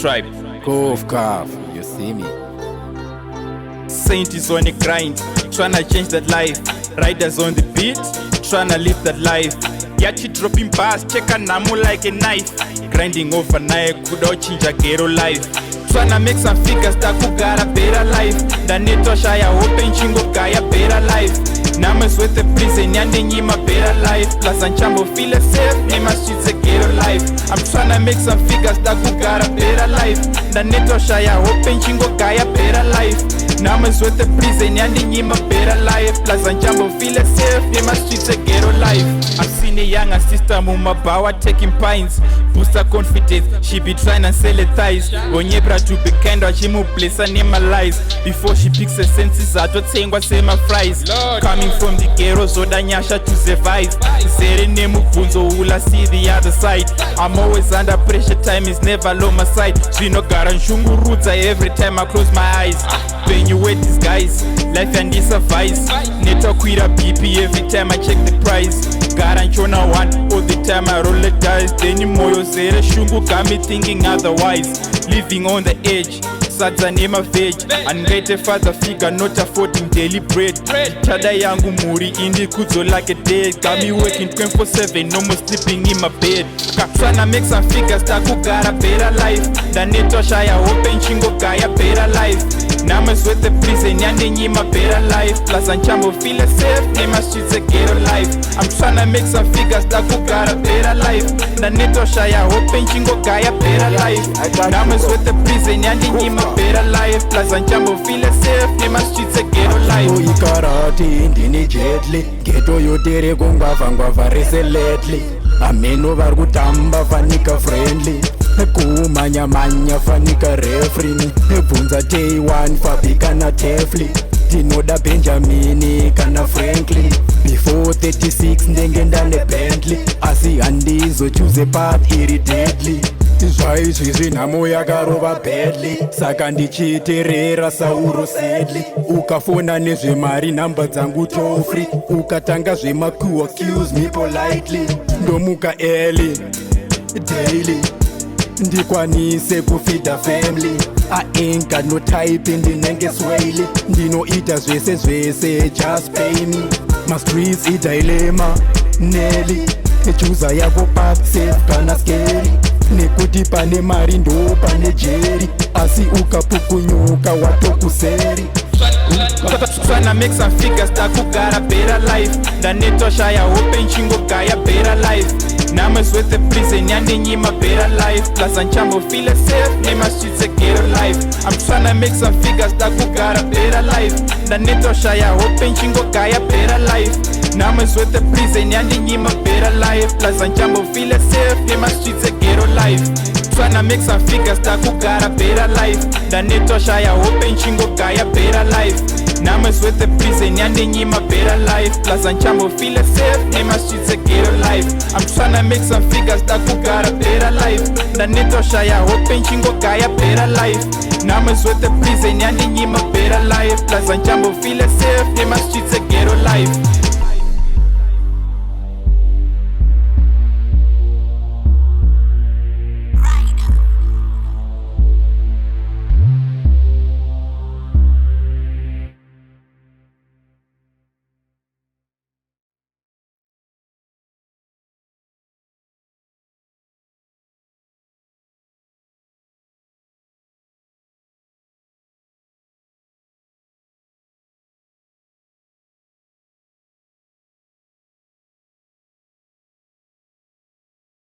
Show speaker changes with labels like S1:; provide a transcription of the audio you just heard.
S1: Tribe.
S2: Cough, you see me.
S1: Saint is on the grind, tryna change that life. Riders on the beat, tryna live that life. Yachi dropping bars, check a namu like a knife. Grinding overnight, could change a ghetto life. Tryna make some figures that could got a better life. The neto shaya open chingo gaya better life. Namas with the prison, yanding him a better life. Plus and chambo feel safe, name a streets a ghetto life. I'm tryna make some figures that could got a better life. The neto shaya open chingo gaya better life. Namas with the prison, yanding him a better life. Plus and chambo feel safe, name a streets a ghetto life. I've seen a younger sister muma bawa taking pints. Boost her confidence, she be tryna sell her thighs. Onyebra to be kind of she move place her name lies. Before she picks her senses out, what saying what say my fries. Coming from the ghetto, so danyasha to survive. Sere name Bunzo ula see the other side. I'm always under pressure, time is never low my side. Zvino garanshungu roots every time I close my eyes. When you wait these guys, life and this suffice. Neto quita BP every time I check the price. Garanchona one, all the time I roll the dice. Then you moyo zere shungu got me thinking otherwise. Living on the edge, sadza name a veg. Unget a father figure, not affording daily bread. Chada yangu muri indi kuzo like a dead. Got me working 24/7, no more sleeping in my bed. Tryna make some figures that could got a better life. The neto shaya open chingo gaya better life. Namas with the prison, yanding him a better life. Plus and chambo feel safe, name a streets a ghetto life. I'm tryna make some figures that could got a better life. The neto shaya open chingo gaya better life. Namas with the prison, yanding him a better life. Plus and chambo feel safe, name a streets a ghetto life.
S2: Oh, ikarati indini jetli, ghetto yotere kungava rese lately. Ameno vari kutamba fanika friendly. Kumanya fanika refrini. Bvunza T1 fabika na tefli. Tinoda Benjamin kana Franklin. Before 36 ndenge ndane Bentley. Asi handizo choose path iri deadly. Zvaizvizvi nhamo yakarova badly. Saka ndichiterera sauro sedly. Ukafona nezvemari nhamba dzangu toll free. Ukatanga zvemaku accuse me politely. Ndomuka early daily ndikwanise kufeeda family. I ain't got no type ndinenge swahili. Ndinoita zvese just pay me. My streets idilema Nelly. Chuza yako path safe kana scary. Nekuti pane mari ndo pane jeri. Asi ukapukunyuka watokuseri.
S1: Tryna make some figures that could got a better life. The neto shaya open chingo gaya better life. Namas with the prison, yanding him a better life. Plus and chambo feel safe, name a streets a ghetto life. I'm tryna make some figures that could got a better life. The neto shaya open chingo gaya better life. Namas with the prison, yanding him a better life. Plus and chambo feel safe, name a streets a ghetto life. Tryna make some figures that could got a better life. The neto shaya open chingo gaya better life. Namas with the prison, yanding him a better life. Plus and chambo feel safe, name a streets a ghetto life. I'm tryna make some figures that could got a better life. The neto shaya open chingo gaya better life. Namas with the prison, yanding him a better life. Plus and chambo feel safe, name a streets a ghetto life.